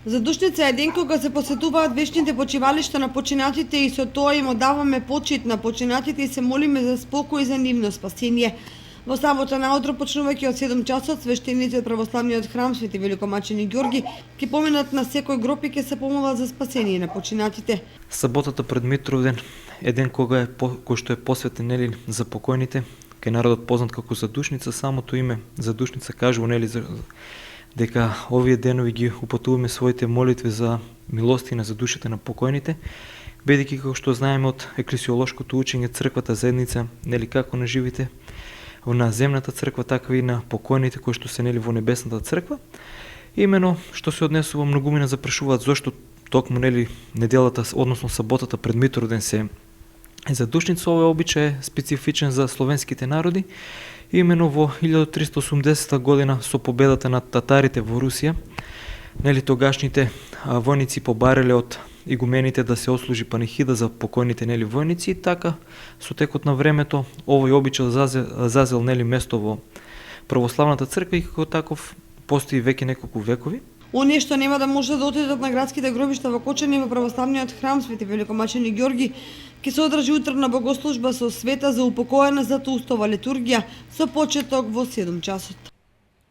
Задушница е ден кога се посетуваат вечните почивалишта на починатите и со тоа им одаваме почит на починатите и се молиме за спокој и за нивно спасение. Во сабота наутро, почнувајќи од 7 часот, свештеници од православниот храм Свети Великомачени Ѓорги ќе поминат на секој гроб и ќе се помолат за спасение на починатите. Саботата пред Митровден е ден кој што е посветен за покојните, кај народот познат како Задушница. Самото име Задушница кажува дека овие денови ги упатуваме своите молитви за милостина за душите на покојните, бидејќи како што знаеме од еклесиолошкото учење, црквата заедница како на живите на земната црква, така и на покојните кои што се во небесната црква. Имено што се однесува многумина запрашуваат зошто токму неделата, односно саботата пред Митровден се Задушница. Овој обичај е специфичен за словенските народи. Имено во 1380 година со победата над татарите во Русија, тогашните војници побарале од игумените да се отслужи панихида за покојните војници, и така со текот на времето овој обичај зазел место во православната црква и како таков постои веќе неколку векови. Оние што нема да може да отидат на градските гробишта во Кочани во православниот храм Свети Великомачени Ѓорги, ќе се одржи утрна богослужба со света за упокоена за Тустова литургија со почеток во 7 часот.